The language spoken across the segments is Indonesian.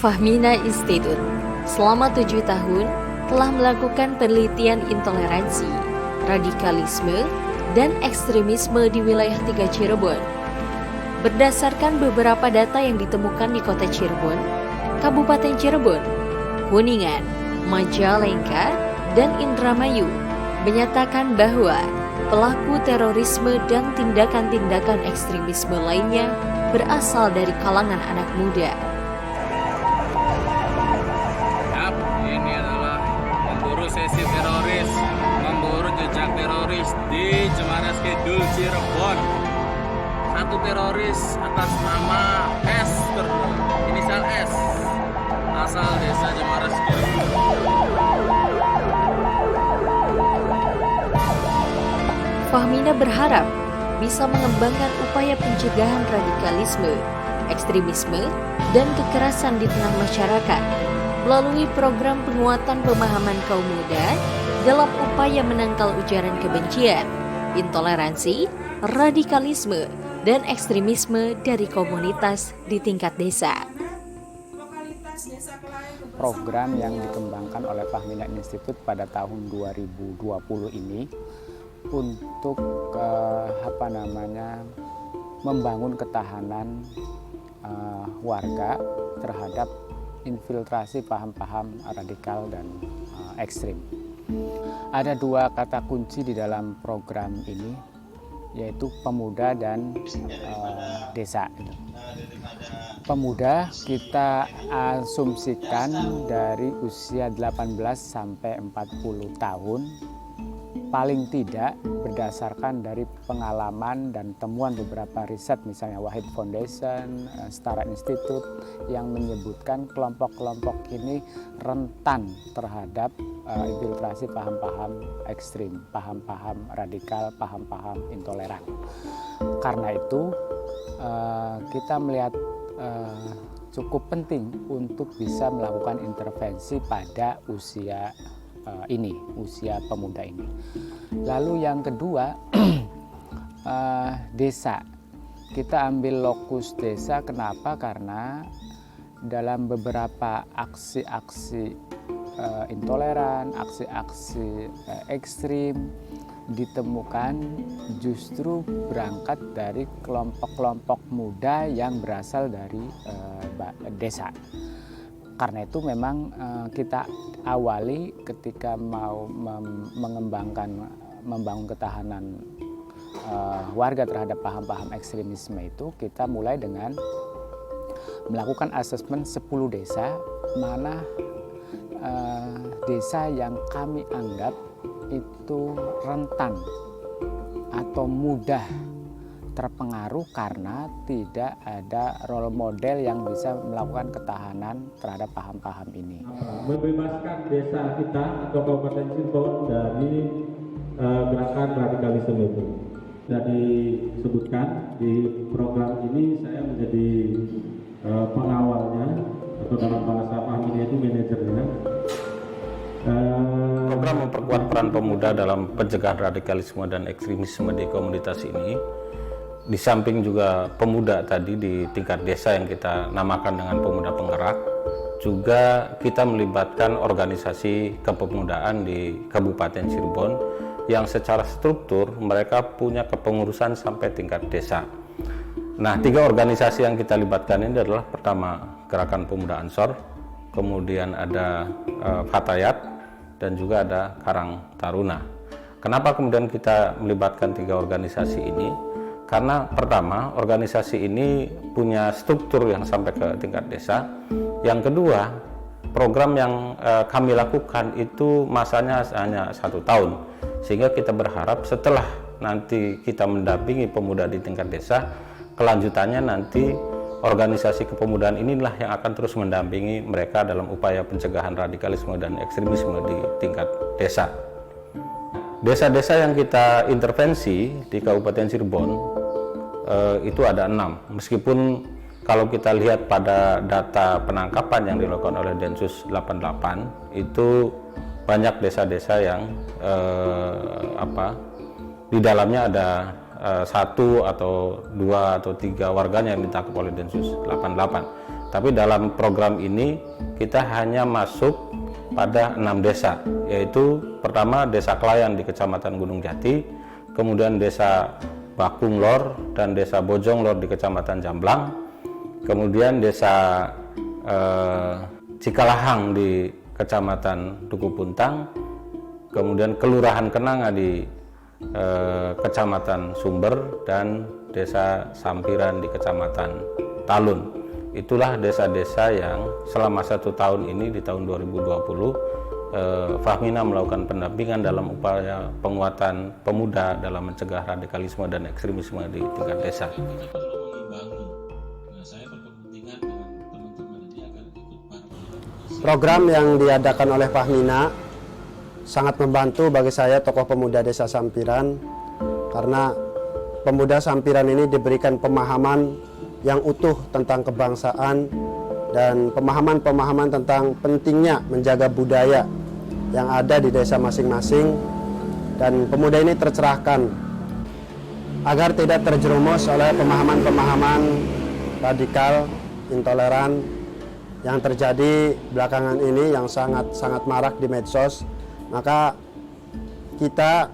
Fahmina Institute selama 7 tahun telah melakukan penelitian intoleransi, radikalisme, dan ekstremisme di wilayah 3 Cirebon. Berdasarkan beberapa data yang ditemukan di kota Cirebon, Kabupaten Cirebon, Kuningan, Majalengka, dan Indramayu menyatakan bahwa pelaku terorisme dan tindakan-tindakan ekstremisme lainnya berasal dari kalangan anak muda. Ini adalah memburu sesi teroris, memburu jejak teroris di Cemara Kidul Cirebon. Satu teroris atas nama S, inisial S, asal desa Cemara Kidul. Fahmina berharap bisa mengembangkan upaya pencegahan radikalisme, ekstremisme, dan kekerasan di tengah masyarakat melalui program penguatan pemahaman kaum muda dalam upaya menangkal ujaran kebencian, intoleransi, radikalisme, dan ekstremisme dari komunitas di tingkat desa. Program yang dikembangkan oleh Fahmina Institute pada tahun 2020 ini untuk membangun ketahanan warga terhadap infiltrasi paham-paham radikal dan ekstrim. Ada 2 kata kunci di dalam program ini, yaitu pemuda dan desa. Pemuda kita asumsikan dari usia 18 sampai 40 tahun, paling tidak berdasarkan dari pengalaman dan temuan beberapa riset, misalnya Wahid Foundation, Setara Institute, yang menyebutkan kelompok-kelompok ini rentan terhadap infiltrasi paham-paham ekstrim, paham-paham radikal, paham-paham intoleran. Karena itu kita melihat cukup penting untuk bisa melakukan intervensi pada usia usia pemuda ini. Lalu yang kedua, desa. Kita ambil lokus desa, kenapa? Karena dalam beberapa aksi-aksi intoleran, aksi-aksi ekstrim ditemukan justru berangkat dari kelompok-kelompok muda yang berasal dari desa. Karena itu memang kita awali ketika mau membangun ketahanan warga terhadap paham-paham ekstremisme itu, kita mulai dengan melakukan asesmen 10 desa, mana desa yang kami anggap itu rentan atau mudah terpengaruh karena tidak ada role model yang bisa melakukan ketahanan terhadap paham-paham ini. Membebaskan desa kita atau Kabupaten Cirebon dari gerakan radikalisme itu. Sudah disebutkan di program ini saya menjadi pengawalnya, atau dalam bahasa Fahmina itu manajernya. Program memperkuat peran pemuda dalam pencegahan radikalisme dan ekstremisme di komunitas ini, di samping juga pemuda tadi di tingkat desa yang kita namakan dengan pemuda penggerak, juga kita melibatkan organisasi kepemudaan di Kabupaten Cirebon yang secara struktur mereka punya kepengurusan sampai tingkat desa. Nah, 3 organisasi yang kita libatkan ini adalah pertama Gerakan Pemuda Ansor, kemudian ada Fatayat, dan juga ada Karang Taruna. Kenapa kemudian kita melibatkan 3 organisasi ini? Karena pertama, organisasi ini punya struktur yang sampai ke tingkat desa. Yang kedua, program yang kami lakukan itu masanya hanya 1 tahun. Sehingga kita berharap setelah nanti kita mendampingi pemuda di tingkat desa, kelanjutannya nanti organisasi kepemudaan inilah yang akan terus mendampingi mereka dalam upaya pencegahan radikalisme dan ekstremisme di tingkat desa. Desa-desa yang kita intervensi di Kabupaten Cirebon itu ada 6. Meskipun kalau kita lihat pada data penangkapan yang dilakukan oleh Densus 88, itu banyak desa-desa yang di dalamnya ada 1 atau 2 atau 3 warganya yang ditangkap oleh Densus 88. Tapi dalam program ini kita hanya masuk pada 6 desa, yaitu pertama Desa Klayan di Kecamatan Gunung Jati, kemudian Desa Bakung Lor dan Desa Bojong Lor di Kecamatan Jamblang, kemudian Desa Cikalahang di Kecamatan Duku Puntang, kemudian Kelurahan Kenanga di Kecamatan Sumber, dan Desa Sampiran di Kecamatan Talun. Itulah desa-desa yang selama 1 tahun ini, di tahun 2020, Fahmina melakukan pendampingan dalam upaya penguatan pemuda dalam mencegah radikalisme dan ekstremisme di tingkat desa. Program yang diadakan oleh Fahmina sangat membantu bagi saya, tokoh pemuda Desa Sampiran, karena pemuda Sampiran ini diberikan pemahaman yang utuh tentang kebangsaan dan pemahaman-pemahaman tentang pentingnya menjaga budaya yang ada di desa masing-masing, dan pemuda ini tercerahkan agar tidak terjerumus oleh pemahaman-pemahaman radikal, intoleran yang terjadi belakangan ini, yang sangat marak di medsos. Maka kita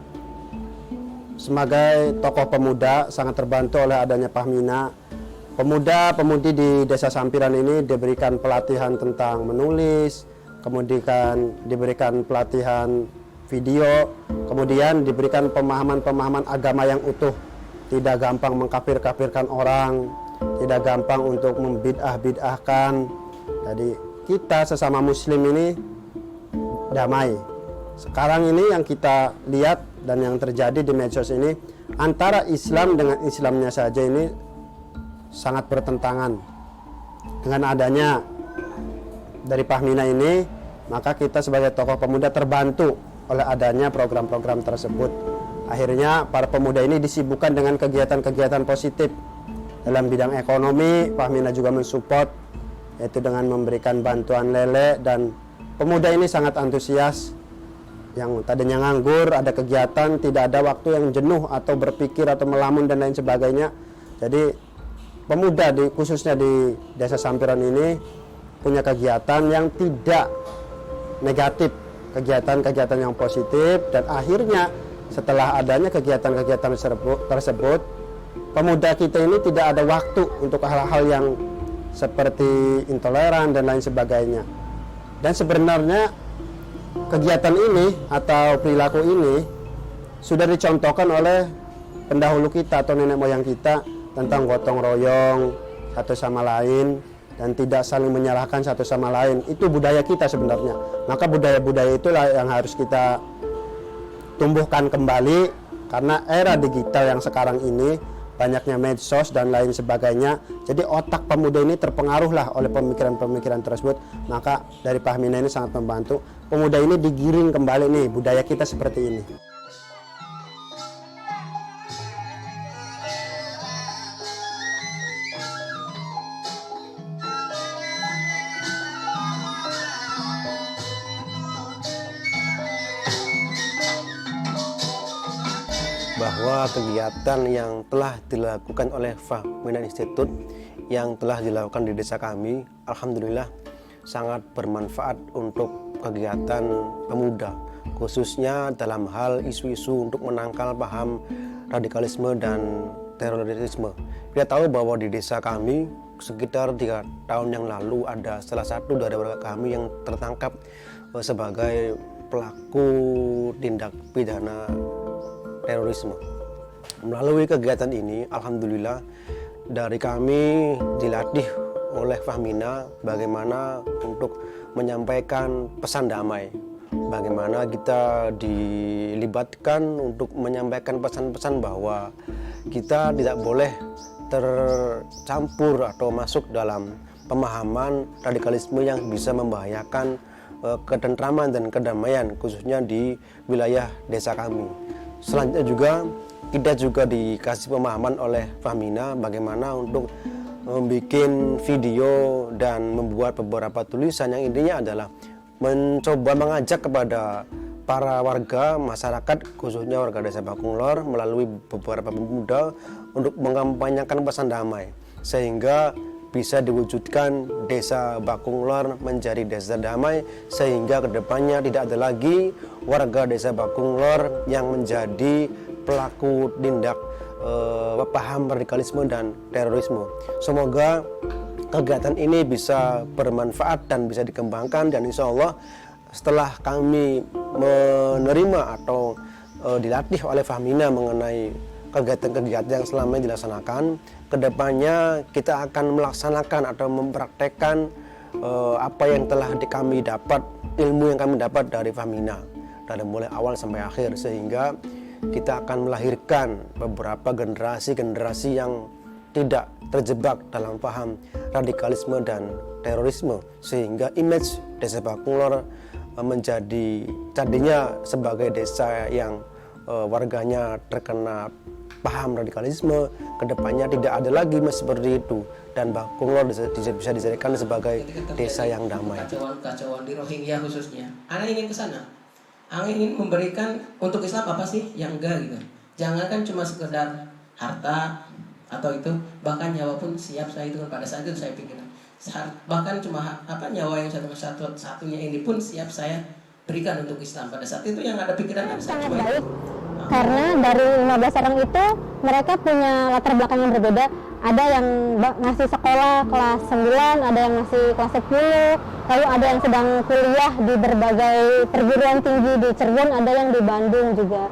sebagai tokoh pemuda sangat terbantu oleh adanya Fahmina. Pemuda-pemudi di Desa Sampiran ini diberikan pelatihan tentang menulis, kemudian diberikan pelatihan video, kemudian diberikan pemahaman-pemahaman agama yang utuh, tidak gampang mengkafir-kafirkan orang, tidak gampang untuk membid'ah-bid'ahkan. Jadi kita sesama muslim ini damai. Sekarang ini yang kita lihat dan yang terjadi di medsos ini, antara Islam dengan Islamnya saja ini sangat bertentangan. Dengan adanya dari Fahmina ini, maka kita sebagai tokoh pemuda terbantu oleh adanya program-program tersebut. Akhirnya para pemuda ini disibukkan dengan kegiatan-kegiatan positif. Dalam bidang ekonomi, Fahmina juga mensupport, yaitu dengan memberikan bantuan lele, dan pemuda ini sangat antusias. Yang tadinya nganggur, ada kegiatan, tidak ada waktu yang jenuh atau berpikir atau melamun dan lain sebagainya. Jadi pemuda khususnya di Desa Sampiran ini punya kegiatan yang tidak negatif, kegiatan-kegiatan yang positif, dan akhirnya setelah adanya kegiatan-kegiatan tersebut, pemuda kita ini tidak ada waktu untuk hal-hal yang seperti intoleran dan lain sebagainya. Dan sebenarnya kegiatan ini atau perilaku ini sudah dicontohkan oleh pendahulu kita atau nenek moyang kita tentang gotong royong satu sama lain dan tidak saling menyalahkan satu sama lain. Itu budaya kita sebenarnya. Maka budaya-budaya itulah yang harus kita tumbuhkan kembali, karena era digital yang sekarang ini banyaknya medsos dan lain sebagainya. Jadi otak pemuda ini terpengaruhlah oleh pemikiran-pemikiran tersebut. Maka dari Fahmina ini sangat membantu. Pemuda ini digiring kembali nih, budaya kita seperti ini. Bahwa kegiatan yang telah dilakukan oleh Fahmina Institute yang telah dilakukan di desa kami, alhamdulillah sangat bermanfaat untuk kegiatan pemuda, khususnya dalam hal isu-isu untuk menangkal paham radikalisme dan terorisme. Kita tahu bahwa di desa kami sekitar 3 tahun yang lalu ada salah satu dari warga kami yang tertangkap sebagai pelaku tindak pidana terorisme. Melalui kegiatan ini, alhamdulillah dari kami dilatih oleh Fahmina bagaimana untuk menyampaikan pesan damai, bagaimana kita dilibatkan untuk menyampaikan pesan-pesan bahwa kita tidak boleh tercampur atau masuk dalam pemahaman radikalisme yang bisa membahayakan ketentraman dan kedamaian, khususnya di wilayah desa kami. Selanjutnya juga kita juga dikasih pemahaman oleh Fahmina bagaimana untuk membuat video dan membuat beberapa tulisan yang intinya adalah mencoba mengajak kepada para warga masyarakat, khususnya warga desa Bakung Lor, melalui beberapa pemuda untuk mengampanyakan pesan damai, sehingga bisa diwujudkan desa Bakunglor menjadi desa damai, sehingga kedepannya tidak ada lagi warga desa Bakunglor yang menjadi pelaku tindak paham radikalisme dan terorisme. Semoga kegiatan ini bisa bermanfaat dan bisa dikembangkan, dan insya Allah setelah kami menerima atau dilatih oleh Fahmina mengenai kegiatan-kegiatan yang selama ini dilaksanakan, kedepannya kita akan melaksanakan atau mempraktekkan apa yang telah kami dapat, ilmu yang kami dapat dari Fahmina dari mulai awal sampai akhir, sehingga kita akan melahirkan beberapa generasi-generasi yang tidak terjebak dalam paham radikalisme dan terorisme, sehingga image desa Bakunglor menjadi tadinya sebagai desa yang warganya terkena paham radikalisme, kedepannya tidak ada lagi seperti itu, dan Bakunglor bisa dijadikan sebagai desa yang damai. Kacauan di Rohingya khususnya, Ana ingin ke sana. Ana ingin memberikan untuk Islam apa sih yang enggak gitu. Jangankan cuma sekedar harta atau itu, bahkan nyawa pun siap saya itu. Pada saat itu saya pikir bahkan cuma nyawa yang satu-satunya ini pun siap saya berikan untuk Islam. Pada saat itu yang ada pikiran saya sangat cuma baik. Karena dari 15 orang itu mereka punya latar belakang yang berbeda. Ada yang masih sekolah kelas 9, ada yang masih kelas 10, lalu ada yang sedang kuliah di berbagai perguruan tinggi di Cirebon, ada yang di Bandung juga.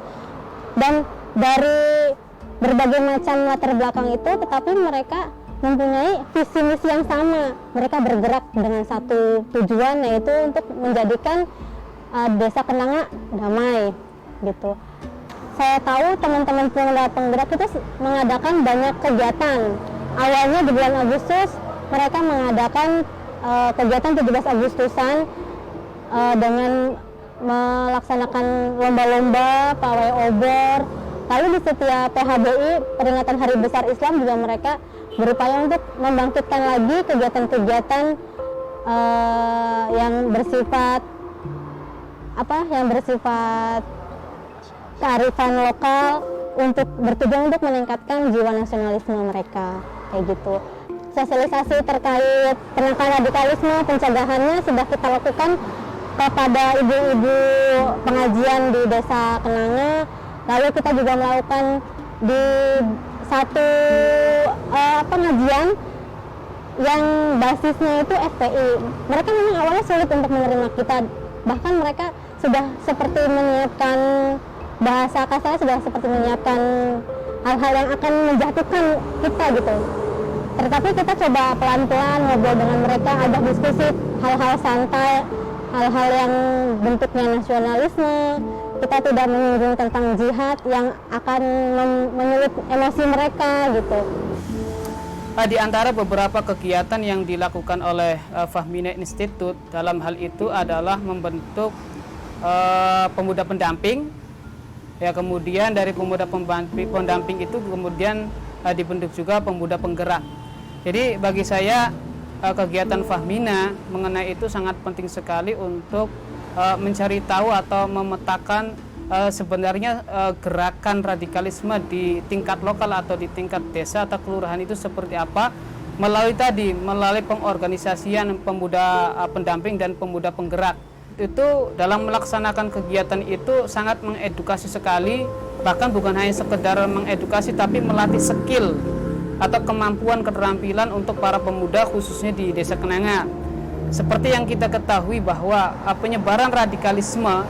Dan dari berbagai macam latar belakang itu, tetapi mereka mempunyai visi misi yang sama. Mereka bergerak dengan satu tujuan, yaitu untuk menjadikan Desa Kenanga damai gitu. Saya tahu teman-teman pemuda penggerak itu mengadakan banyak kegiatan. Awalnya di bulan Agustus mereka mengadakan kegiatan 17 Agustusan dengan melaksanakan lomba-lomba, pawai obor. Lalu di setiap PHBI, peringatan Hari Besar Islam, juga mereka berupaya untuk membangkitkan lagi kegiatan-kegiatan yang bersifat kearifan lokal, untuk bertujuan untuk meningkatkan jiwa nasionalisme mereka, kayak gitu. Sosialisasi terkait penangkalan radikalisme, pencegahannya sudah kita lakukan kepada ibu-ibu pengajian di Desa Kenanga. Lalu kita juga melakukan di satu pengajian yang basisnya itu FPI. Mereka memang awalnya sulit untuk menerima kita, bahkan mereka sudah seperti menyiapkan bahasa kasarnya, sudah seperti menyiapkan hal-hal yang akan menjatuhkan kita gitu. Tetapi kita coba pelan-pelan ngobrol dengan mereka, ajak diskusi hal-hal santai, hal-hal yang bentuknya nasionalisme. Kita tidak menyinggung tentang jihad yang akan menyulut emosi mereka gitu. Di antara beberapa kegiatan yang dilakukan oleh Fahmina Institute dalam hal itu adalah membentuk pemuda pendamping. Ya, kemudian dari pemuda pendamping itu kemudian dibentuk juga pemuda penggerak. Jadi bagi saya kegiatan Fahmina mengenai itu sangat penting sekali untuk mencari tahu atau memetakan sebenarnya gerakan radikalisme di tingkat lokal atau di tingkat desa atau kelurahan itu seperti apa, melalui pengorganisasian pemuda pendamping dan pemuda penggerak. Itu dalam melaksanakan kegiatan itu sangat mengedukasi sekali, bahkan bukan hanya sekedar mengedukasi tapi melatih skill atau kemampuan keterampilan untuk para pemuda khususnya di Desa Kenanga. Seperti yang kita ketahui bahwa penyebaran radikalisme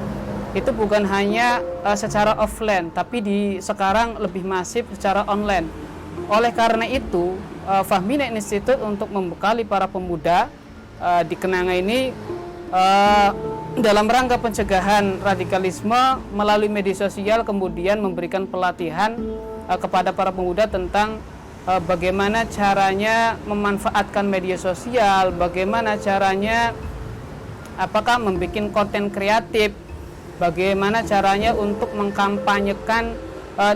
itu bukan hanya secara offline, tapi sekarang lebih masif secara online. Oleh karena itu, Fahmina Institute untuk membekali para pemuda di Kenanga ini dalam rangka pencegahan radikalisme melalui media sosial, kemudian memberikan pelatihan kepada para pemuda tentang bagaimana caranya memanfaatkan media sosial, bagaimana caranya apakah membuat konten kreatif, bagaimana caranya untuk mengkampanyekan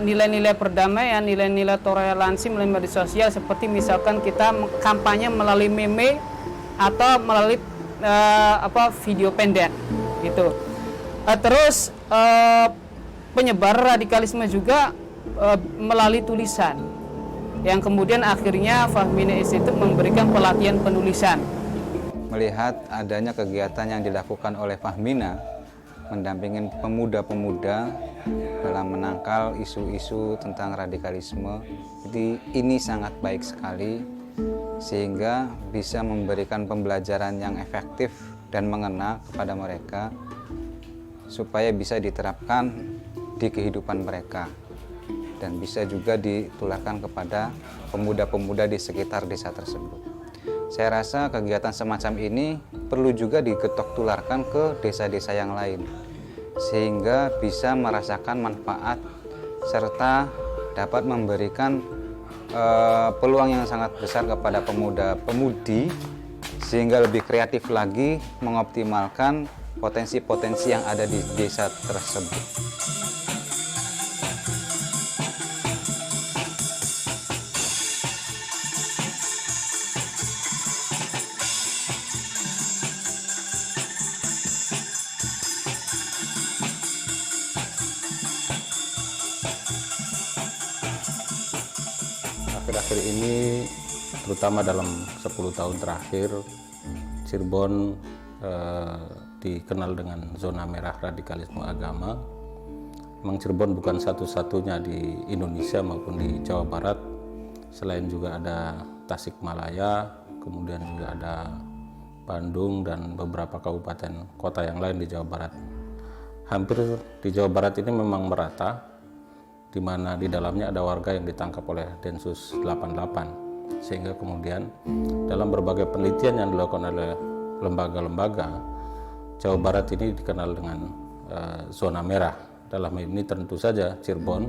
nilai-nilai perdamaian, nilai-nilai toleransi melalui media sosial, seperti misalkan kita kampanye melalui meme atau melalui video pendek gitu. Terus penyebaran radikalisme juga melalui tulisan. yang kemudian akhirnya Fahmina Institute memberikan pelatihan penulisan. Melihat adanya kegiatan yang dilakukan oleh Fahmina mendampingin pemuda-pemuda dalam menangkal isu-isu tentang radikalisme, jadi ini sangat baik sekali sehingga bisa memberikan pembelajaran yang efektif dan mengena kepada mereka supaya bisa diterapkan di kehidupan mereka dan bisa juga ditularkan kepada pemuda-pemuda di sekitar desa tersebut. Saya rasa kegiatan semacam ini perlu juga diketok tularkan ke desa-desa yang lain sehingga bisa merasakan manfaat serta dapat memberikan peluang yang sangat besar kepada pemuda-pemudi sehingga lebih kreatif lagi mengoptimalkan potensi-potensi yang ada di desa tersebut. Akhir-akhir ini, terutama dalam 10 tahun terakhir, Cirebon dikenal dengan zona merah radikalisme agama. Memang Cirebon bukan satu-satunya di Indonesia maupun di Jawa Barat. Selain juga ada Tasikmalaya, kemudian juga ada Bandung dan beberapa kabupaten kota yang lain di Jawa Barat. Hampir di Jawa Barat ini memang merata, di mana di dalamnya ada warga yang ditangkap oleh Densus 88, sehingga kemudian dalam berbagai penelitian yang dilakukan oleh lembaga-lembaga, Jawa Barat ini dikenal dengan zona merah. Dalam ini tentu saja Cirebon,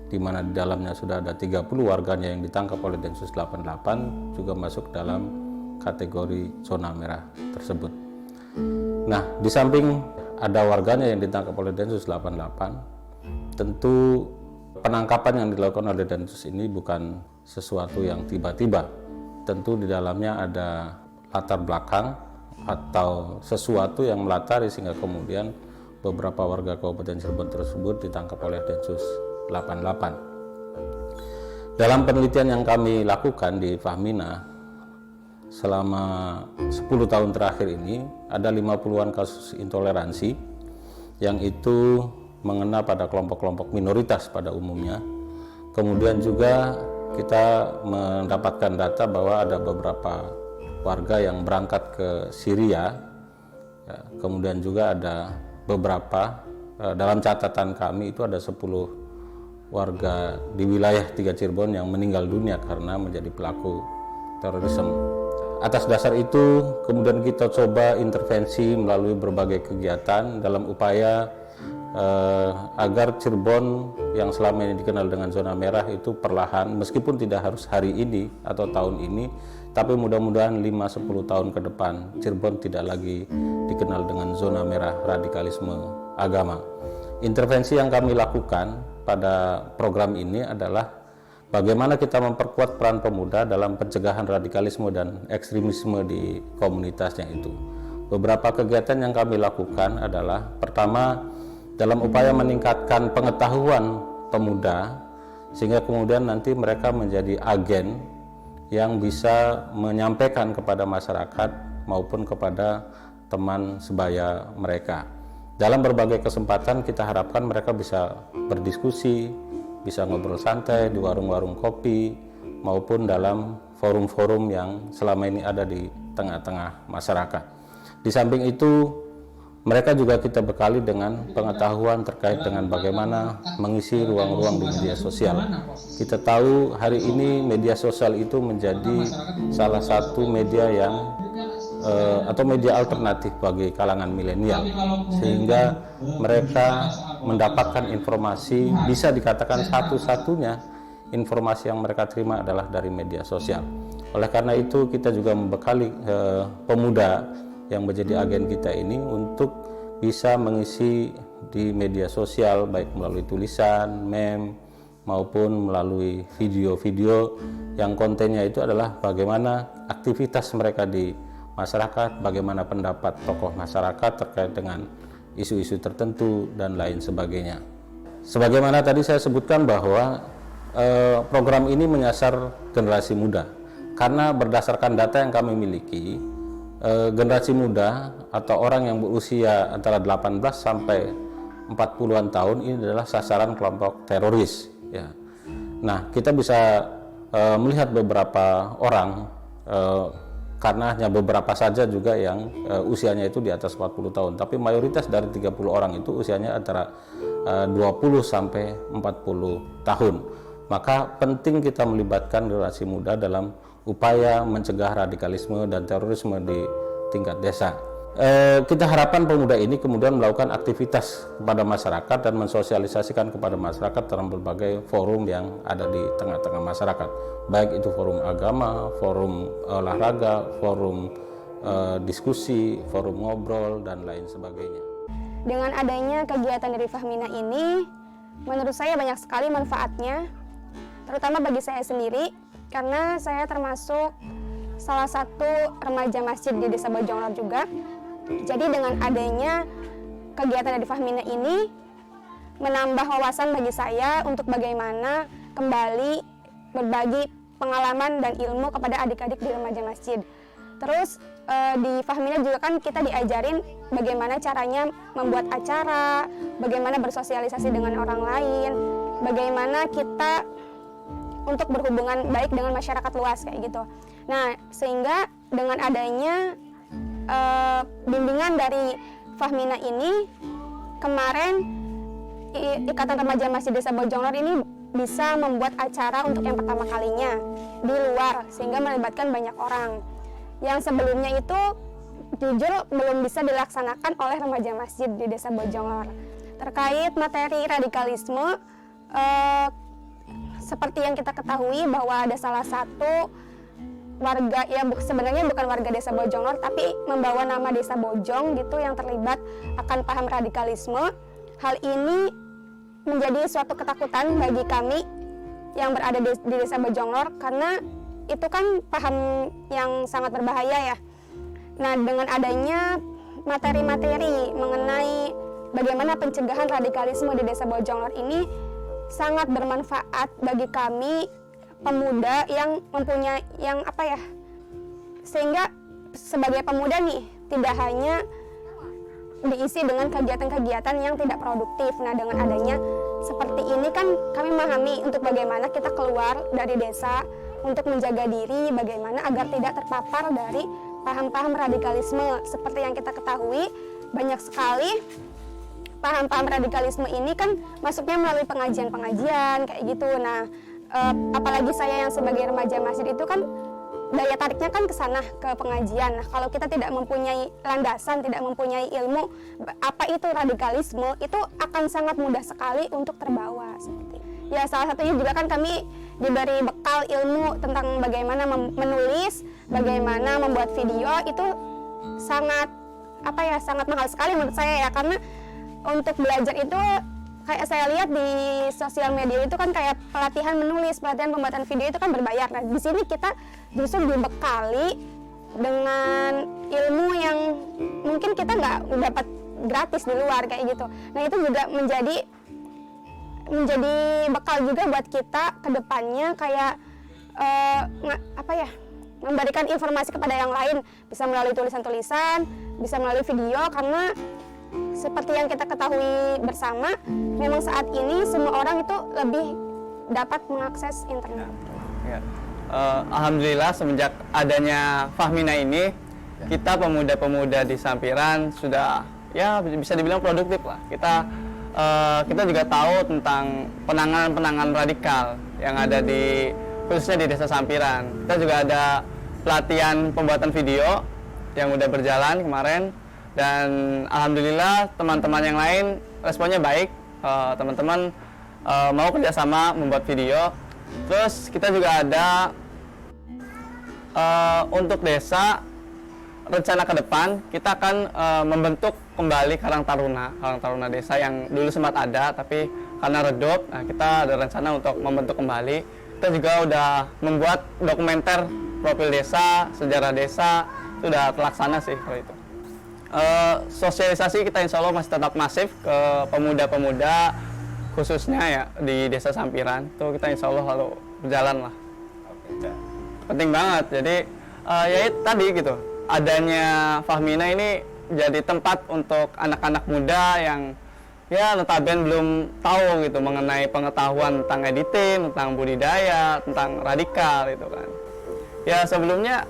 di mana di dalamnya sudah ada 30 warganya yang ditangkap oleh Densus 88 juga masuk dalam kategori zona merah tersebut. Nah, di samping ada warganya yang ditangkap oleh Densus 88, tentu penangkapan yang dilakukan oleh Densus ini bukan sesuatu yang tiba-tiba. Tentu di dalamnya ada latar belakang atau sesuatu yang melatari sehingga kemudian beberapa warga Kabupaten Cirebon tersebut ditangkap oleh Densus 88. Dalam penelitian yang kami lakukan di Fahmina selama 10 tahun terakhir ini, ada 50-an kasus intoleransi yang itu mengena pada kelompok-kelompok minoritas pada umumnya. Kemudian juga kita mendapatkan data bahwa ada beberapa warga yang berangkat ke Syria, ya, kemudian juga ada beberapa, dalam catatan kami itu ada 10 warga di wilayah 3 Cirebon yang meninggal dunia karena menjadi pelaku terorisme. Atas dasar itu kemudian kita coba intervensi melalui berbagai kegiatan dalam upaya agar Cirebon yang selama ini dikenal dengan zona merah itu perlahan, meskipun tidak harus hari ini atau tahun ini, tapi mudah-mudahan 5-10 tahun ke depan Cirebon tidak lagi dikenal dengan zona merah radikalisme agama. Intervensi yang kami lakukan pada program ini adalah bagaimana kita memperkuat peran pemuda dalam pencegahan radikalisme dan ekstremisme di komunitasnya itu. Beberapa kegiatan yang kami lakukan adalah, pertama, dalam upaya meningkatkan pengetahuan pemuda sehingga kemudian nanti mereka menjadi agen yang bisa menyampaikan kepada masyarakat maupun kepada teman sebaya mereka. Dalam berbagai kesempatan kita harapkan mereka bisa berdiskusi, bisa ngobrol santai di warung-warung kopi maupun dalam forum-forum yang selama ini ada di tengah-tengah masyarakat. Di samping itu, mereka juga kita bekali dengan pengetahuan terkait dengan bagaimana mengisi ruang-ruang di media sosial. Kita tahu hari ini media sosial itu menjadi salah satu media yang atau media alternatif bagi kalangan milenial, sehingga mereka mendapatkan informasi, bisa dikatakan satu-satunya informasi yang mereka terima adalah dari media sosial. Oleh karena itu kita juga membekali pemuda yang menjadi agen kita ini untuk bisa mengisi di media sosial baik melalui tulisan, meme maupun melalui video-video yang kontennya itu adalah bagaimana aktivitas mereka di masyarakat, bagaimana pendapat tokoh masyarakat terkait dengan isu-isu tertentu dan lain sebagainya. Sebagaimana tadi saya sebutkan bahwa program ini menyasar generasi muda karena berdasarkan data yang kami miliki, generasi muda atau orang yang berusia antara 18 sampai 40-an tahun ini adalah sasaran kelompok teroris ya. Nah, kita bisa melihat beberapa orang karena hanya beberapa saja juga yang usianya itu di atas 40 tahun, tapi mayoritas dari 30 orang itu usianya antara 20 sampai 40 tahun. Maka penting kita melibatkan generasi muda dalam upaya mencegah radikalisme dan terorisme di tingkat desa. Kita harapkan pemuda ini kemudian melakukan aktivitas kepada masyarakat dan mensosialisasikan kepada masyarakat dalam berbagai forum yang ada di tengah-tengah masyarakat, baik itu forum agama, forum olahraga, forum diskusi, forum ngobrol, dan lain sebagainya. Dengan adanya kegiatan dari Fahmina ini, menurut saya banyak sekali manfaatnya, terutama bagi saya sendiri, karena saya termasuk salah satu remaja masjid di Desa Bojonglor juga. Jadi dengan adanya kegiatan dari Fahmina ini, menambah wawasan bagi saya untuk bagaimana kembali berbagi pengalaman dan ilmu kepada adik-adik di remaja masjid. Terus di Fahmina juga kan kita diajarin bagaimana caranya membuat acara, bagaimana bersosialisasi dengan orang lain, bagaimana kita untuk berhubungan baik dengan masyarakat luas kayak gitu. Nah, sehingga dengan adanya bimbingan dari Fahmina ini, kemarin Ikatan Remaja Masjid Desa Bojonglor ini bisa membuat acara untuk yang pertama kalinya di luar, sehingga melibatkan banyak orang. Yang sebelumnya itu jujur belum bisa dilaksanakan oleh remaja masjid di Desa Bojonglor. Terkait materi radikalisme, seperti yang kita ketahui bahwa ada salah satu warga yang sebenarnya bukan warga Desa Bojonglor tapi membawa nama Desa Bojong gitu yang terlibat akan paham radikalisme. Hal ini menjadi suatu ketakutan bagi kami yang berada di Desa Bojonglor karena itu kan paham yang sangat berbahaya ya. Nah, dengan adanya materi-materi mengenai bagaimana pencegahan radikalisme di Desa Bojonglor ini sangat bermanfaat bagi kami pemuda yang mempunyai sehingga sebagai pemuda nih tidak hanya diisi dengan kegiatan-kegiatan yang tidak produktif. Nah, dengan adanya seperti ini kan kami memahami untuk bagaimana kita keluar dari desa untuk menjaga diri, bagaimana agar tidak terpapar dari paham-paham radikalisme. Seperti yang kita ketahui, banyak sekali paham-paham radikalisme ini kan masuknya melalui pengajian-pengajian kayak gitu. Nah, apalagi saya yang sebagai remaja masjid itu kan daya tariknya kan ke sana, ke pengajian. Nah, kalau kita tidak mempunyai landasan, tidak mempunyai ilmu apa itu radikalisme, itu akan sangat mudah sekali untuk terbawa seperti. Ya, salah satunya juga kan kami diberi bekal ilmu tentang bagaimana menulis, bagaimana membuat video, itu sangat sangat mahal sekali menurut saya ya, karena untuk belajar itu kayak saya lihat di sosial media itu kan kayak pelatihan menulis, pelatihan pembuatan video itu kan berbayar. Nah, di sini kita justru dibekali dengan ilmu yang mungkin kita nggak dapat gratis di luar kayak gitu. Nah, itu juga menjadi bekal juga buat kita ke depannya kayak memberikan informasi kepada yang lain, bisa melalui tulisan-tulisan, bisa melalui video, karena seperti yang kita ketahui bersama, memang saat ini semua orang itu lebih dapat mengakses internet. Ya. Alhamdulillah semenjak adanya Fahmina ini, kita pemuda-pemuda di Sampiran sudah ya bisa dibilang produktif lah. Kita juga tahu tentang penanganan radikal yang ada khususnya di Desa Sampiran. Kita juga ada pelatihan pembuatan video yang udah berjalan kemarin. Dan alhamdulillah teman-teman yang lain responnya baik, teman-teman mau kerjasama membuat video. Terus kita juga ada untuk desa, rencana ke depan kita akan membentuk kembali Karang Taruna desa yang dulu sempat ada tapi karena redup. Nah, kita ada rencana untuk membentuk kembali. Kita juga udah membuat dokumenter profil desa, sejarah desa, itu udah terlaksana sih kalau itu. Sosialisasi kita insya Allah masih tetap masif ke pemuda-pemuda khususnya ya di Desa Sampiran itu kita insya Allah lalu berjalan lah. Penting banget. Jadi ya itu tadi gitu, adanya Fahmina ini jadi tempat untuk anak-anak muda yang ya notabene belum tahu gitu mengenai pengetahuan tentang editing, tentang budidaya, tentang radikal gitu kan. Ya sebelumnya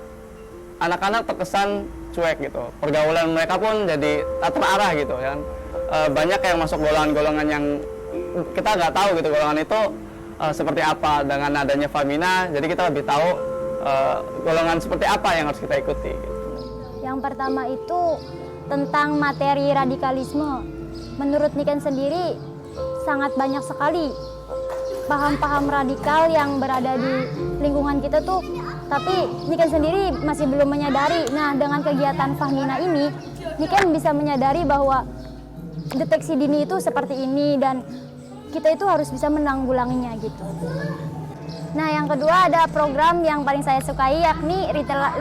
anak-anak terkesan cuek gitu, pergaulan mereka pun jadi tak terarah gitu kan. Banyak yang masuk golongan-golongan yang kita nggak tahu gitu golongan itu seperti apa. Dengan adanya Fahmina, jadi kita lebih tahu golongan seperti apa yang harus kita ikuti gitu. Yang pertama itu tentang materi radikalisme. Menurut Niken sendiri sangat banyak sekali paham-paham radikal yang berada di lingkungan kita tuh, tapi Niken sendiri masih belum menyadari. Nah, dengan kegiatan Fahmina ini, Niken bisa menyadari bahwa deteksi dini itu seperti ini dan kita itu harus bisa menanggulanginya gitu. Nah, yang kedua ada program yang paling saya sukai yakni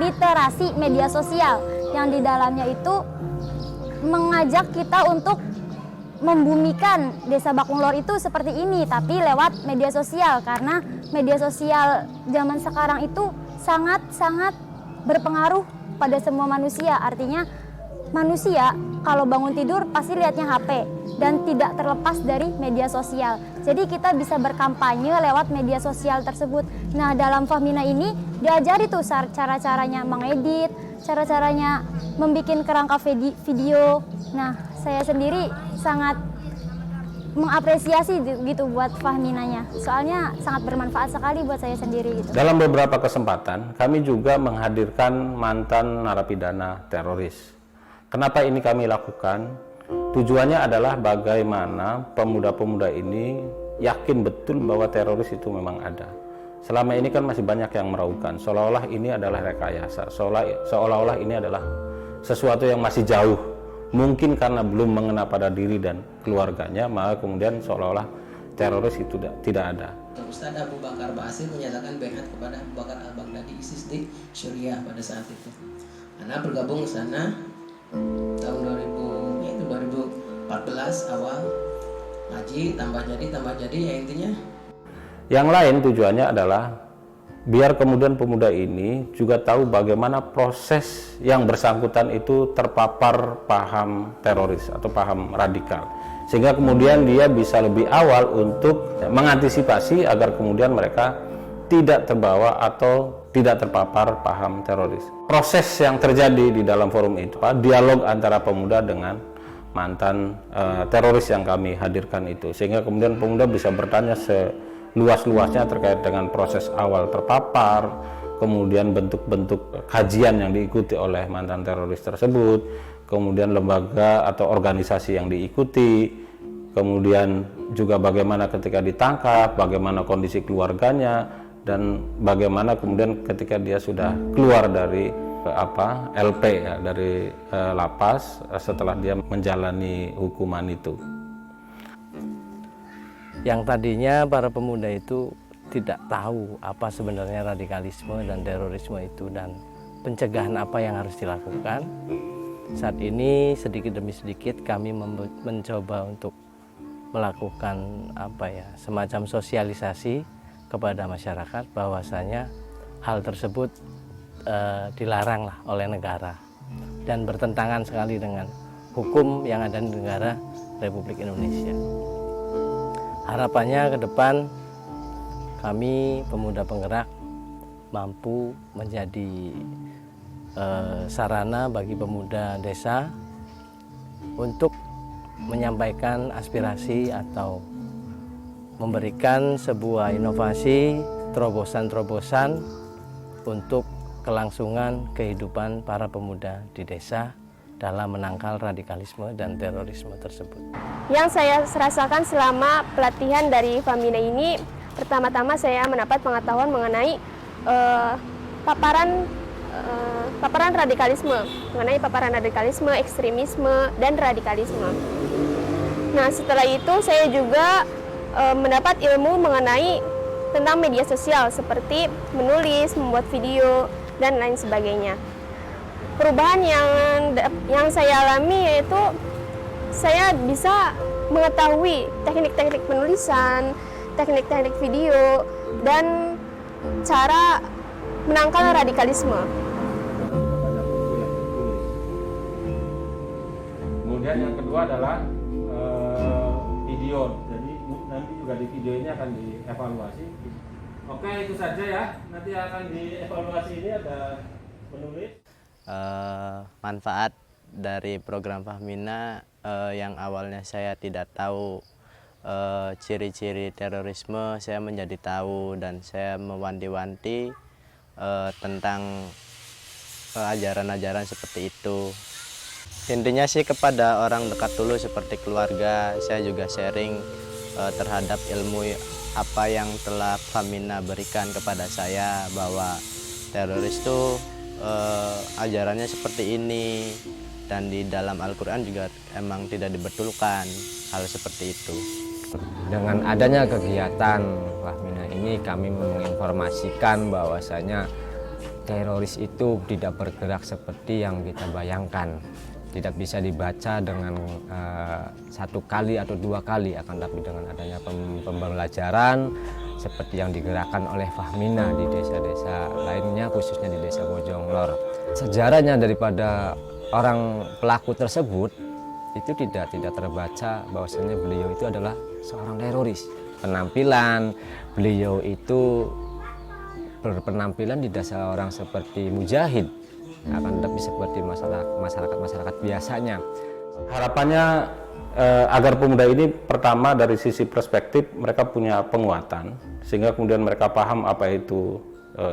literasi media sosial, yang di dalamnya itu mengajak kita untuk membumikan Desa Bakunglor itu seperti ini, tapi lewat media sosial, karena media sosial zaman sekarang itu sangat-sangat berpengaruh pada semua manusia. Artinya manusia kalau bangun tidur pasti lihatnya HP dan tidak terlepas dari media sosial. Jadi kita bisa berkampanye lewat media sosial tersebut. Nah, dalam Fahmina ini diajari tuh cara-caranya mengedit, cara-caranya membuat kerangka video. Nah, saya sendiri sangat mengapresiasi gitu buat Fahminanya. Soalnya sangat bermanfaat sekali buat saya sendiri gitu. Dalam beberapa kesempatan kami juga menghadirkan mantan narapidana teroris. Kenapa ini kami lakukan? Tujuannya adalah bagaimana pemuda-pemuda ini yakin betul bahwa teroris itu memang ada. Selama ini kan masih banyak yang meragukan, seolah-olah ini adalah rekayasa, seolah-olah ini adalah sesuatu yang masih jauh. Mungkin karena belum mengena pada diri dan keluarganya, maka kemudian seolah-olah teroris itu tidak ada. Ustaz Abu Bakar Basir menyatakan baiat kepada Abu Bakar al-Baghdadi ISIS di Suriah pada saat itu. Karena bergabung ke sana tahun 2014 awal, ngaji tambah jadi ya intinya. Yang lain tujuannya adalah biar kemudian pemuda ini juga tahu bagaimana proses yang bersangkutan itu terpapar paham teroris atau paham radikal, sehingga kemudian dia bisa lebih awal untuk mengantisipasi agar kemudian mereka tidak terbawa atau tidak terpapar paham teroris. Proses yang terjadi di dalam forum itu, dialog antara pemuda dengan mantan teroris yang kami hadirkan itu, sehingga kemudian pemuda bisa bertanya luas-luasnya terkait dengan proses awal terpapar, kemudian bentuk-bentuk kajian yang diikuti oleh mantan teroris tersebut, kemudian lembaga atau organisasi yang diikuti, kemudian juga bagaimana ketika ditangkap, bagaimana kondisi keluarganya, dan bagaimana kemudian ketika dia sudah keluar dari LP ya, dari lapas setelah dia menjalani hukuman itu. Yang tadinya para pemuda itu tidak tahu apa sebenarnya radikalisme dan terorisme itu dan pencegahan apa yang harus dilakukan. Saat ini sedikit demi sedikit kami mencoba untuk melakukan semacam sosialisasi kepada masyarakat bahwasanya hal tersebut dilarang lah oleh negara dan bertentangan sekali dengan hukum yang ada di negara Republik Indonesia. Harapannya ke depan kami pemuda penggerak mampu menjadi sarana bagi pemuda desa untuk menyampaikan aspirasi atau memberikan sebuah inovasi, terobosan-terobosan untuk kelangsungan kehidupan para pemuda di desa dalam menangkal radikalisme dan terorisme tersebut. Yang saya rasakan selama pelatihan dari Fahmina ini, pertama-tama saya mendapat pengetahuan mengenai paparan radikalisme, ekstremisme, dan radikalisme. Nah, setelah itu saya juga mendapat ilmu mengenai tentang media sosial seperti menulis, membuat video, dan lain sebagainya. Perubahan yang saya alami yaitu saya bisa mengetahui teknik-teknik penulisan, teknik-teknik video, dan cara menangkal radikalisme. Kemudian yang kedua adalah video. Jadi nanti juga di video ini akan dievaluasi. Oke, itu saja ya. Nanti akan dievaluasi ini ada penulis. Manfaat dari program Fahmina yang awalnya saya tidak tahu ciri-ciri terorisme, saya menjadi tahu dan saya mewanti-wanti tentang ajaran-ajaran seperti itu. Intinya sih kepada orang dekat dulu seperti keluarga, saya juga sharing terhadap ilmu apa yang telah Fahmina berikan kepada saya, bahwa teroris itu ajarannya seperti ini, dan di dalam Al-Quran juga emang tidak dibetulkan hal seperti itu. Dengan adanya kegiatan Fahmina ini, kami menginformasikan bahwasanya teroris itu tidak bergerak seperti yang kita bayangkan. Tidak bisa dibaca dengan satu kali atau dua kali, akan tapi dengan adanya pembelajaran seperti yang digerakkan oleh Fahmina di desa-desa lainnya, khususnya di desa Bojonglor. Sejarahnya daripada orang pelaku tersebut itu tidak terbaca bahwasanya beliau itu adalah seorang teroris. Penampilan beliau itu berpenampilan di dasar orang seperti mujahid, akan tetapi seperti masyarakat biasanya. Harapannya agar pemuda ini, pertama dari sisi perspektif mereka punya penguatan, sehingga kemudian mereka paham apa itu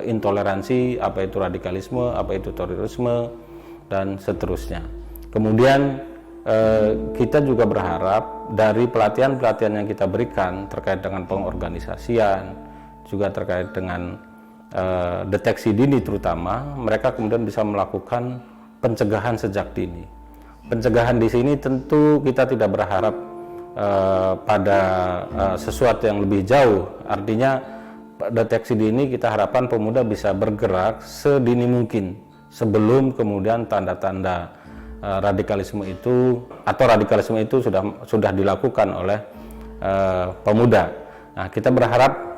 intoleransi, apa itu radikalisme, apa itu terorisme, dan seterusnya. Kemudian kita juga berharap dari pelatihan-pelatihan yang kita berikan terkait dengan pengorganisasian, juga terkait dengan deteksi dini terutama, mereka kemudian bisa melakukan pencegahan sejak dini. Pencegahan di sini tentu kita tidak berharap pada sesuatu yang lebih jauh. Artinya deteksi dini kita harapkan pemuda bisa bergerak sedini mungkin sebelum kemudian tanda-tanda radikalisme itu sudah dilakukan oleh pemuda. Nah, kita berharap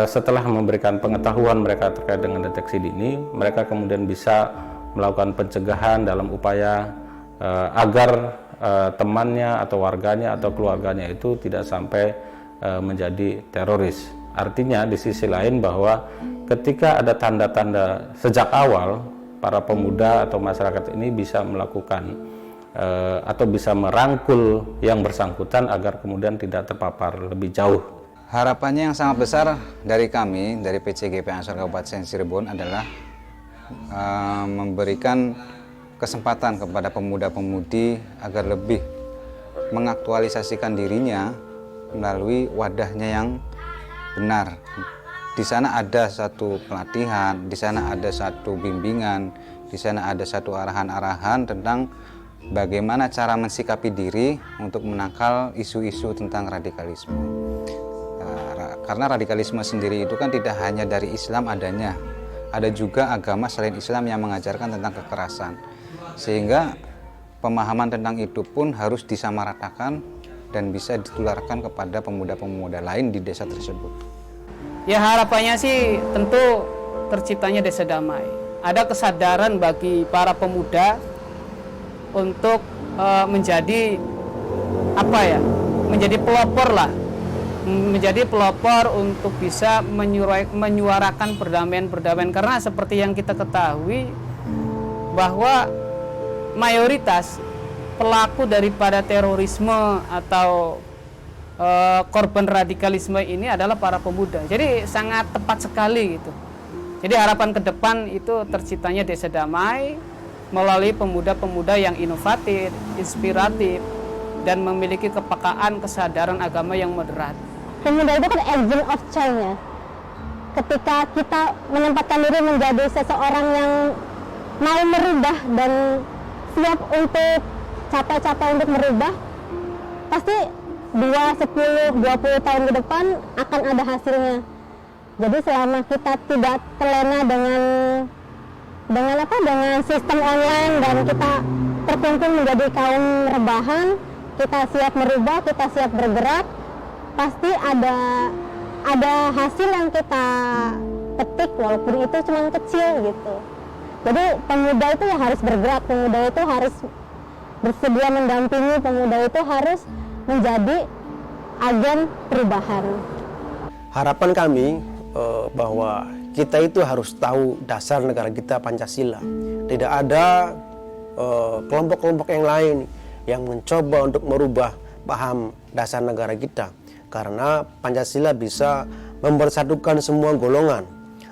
setelah memberikan pengetahuan mereka terkait dengan deteksi dini, mereka kemudian bisa melakukan pencegahan dalam upaya agar temannya atau warganya atau keluarganya itu tidak sampai menjadi teroris. Artinya di sisi lain bahwa ketika ada tanda-tanda sejak awal, para pemuda atau masyarakat ini bisa melakukan atau bisa merangkul yang bersangkutan agar kemudian tidak terpapar lebih jauh. Harapannya yang sangat besar dari kami, dari PCGP Ansor Kabupaten Cirebon adalah memberikan kesempatan kepada pemuda-pemudi agar lebih mengaktualisasikan dirinya melalui wadahnya yang benar. Di sana ada satu pelatihan, di sana ada satu bimbingan, di sana ada satu arahan-arahan tentang bagaimana cara mensikapi diri untuk menangkal isu-isu tentang radikalisme. Karena radikalisme sendiri itu kan tidak hanya dari Islam adanya, ada juga agama selain Islam yang mengajarkan tentang kekerasan. Sehingga pemahaman tentang itu pun harus disamaratakan dan bisa ditularkan kepada pemuda-pemuda lain di desa tersebut. Ya harapannya sih tentu terciptanya desa damai. Ada kesadaran bagi para pemuda untuk menjadi menjadi pelopor lah. Menjadi pelopor untuk bisa menyuarakan perdamaian-perdamaian, karena seperti yang kita ketahui bahwa mayoritas pelaku daripada terorisme atau korban radikalisme ini adalah para pemuda. Jadi sangat tepat sekali gitu. Jadi harapan ke depan itu terciptanya desa damai melalui pemuda-pemuda yang inovatif, inspiratif, dan memiliki kepekaan kesadaran agama yang moderat. Pemuda itu kan agent of change ya. Ketika kita menempatkan diri menjadi seseorang yang mau merubah dan siap untuk capai-capai untuk merubah, pasti 2, 10, 20 tahun ke depan akan ada hasilnya. Jadi selama kita tidak terlena dengan sistem online dan kita terkumpul menjadi kaum rebahan, kita siap merubah, kita siap bergerak, pasti ada hasil yang kita petik walaupun itu cuma kecil gitu. Jadi pemuda itu ya harus bergerak, pemuda itu harus bersedia mendampingi, pemuda itu harus menjadi agen perubahan. Harapan kami bahwa kita itu harus tahu dasar negara kita, Pancasila. Tidak ada kelompok-kelompok yang lain yang mencoba untuk merubah paham dasar negara kita. Karena Pancasila bisa mempersatukan semua golongan.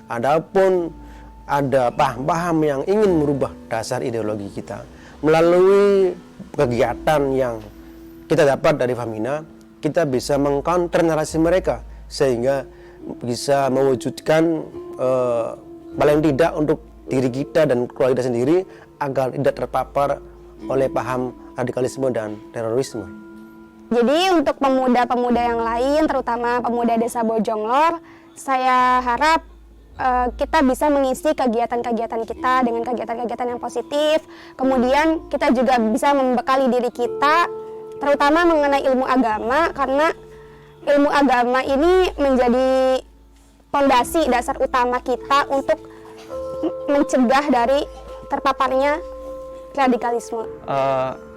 Adapun ada paham-paham yang ingin merubah dasar ideologi kita, melalui kegiatan yang kita dapat dari Fahmina, kita bisa mengcounter narasi mereka sehingga bisa mewujudkan paling tidak untuk diri kita dan keluarga sendiri agar tidak terpapar oleh paham radikalisme dan terorisme. Jadi untuk pemuda-pemuda yang lain, terutama pemuda Desa Bojonglor, saya harap kita bisa mengisi kegiatan-kegiatan kita dengan kegiatan-kegiatan yang positif. Kemudian kita juga bisa membekali diri kita, terutama mengenai ilmu agama, karena ilmu agama ini menjadi fondasi dasar utama kita untuk mencegah dari terpaparnya radikalisme.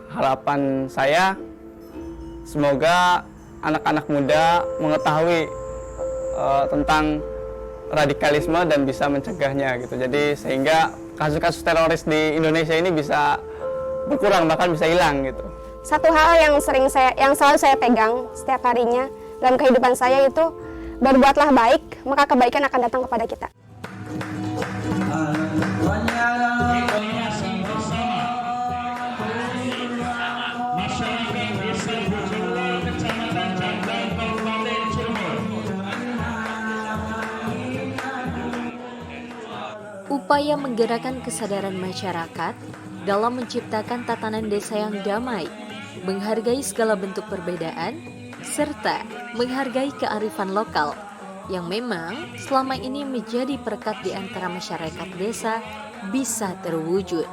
Harapan saya semoga anak-anak muda mengetahui tentang radikalisme dan bisa mencegahnya gitu. Jadi sehingga kasus-kasus teroris di Indonesia ini bisa berkurang, bahkan bisa hilang gitu. Satu hal yang selalu saya pegang setiap harinya dalam kehidupan saya itu, berbuatlah baik, maka kebaikan akan datang kepada kita. Upaya menggerakkan kesadaran masyarakat dalam menciptakan tatanan desa yang damai, menghargai segala bentuk perbedaan, serta menghargai kearifan lokal yang memang selama ini menjadi perekat di antara masyarakat desa bisa terwujud.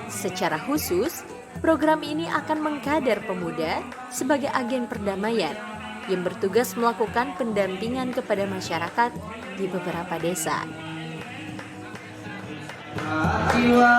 Secara khusus, program ini akan mengkader pemuda sebagai agen perdamaian yang bertugas melakukan pendampingan kepada masyarakat di beberapa desa. Jiwa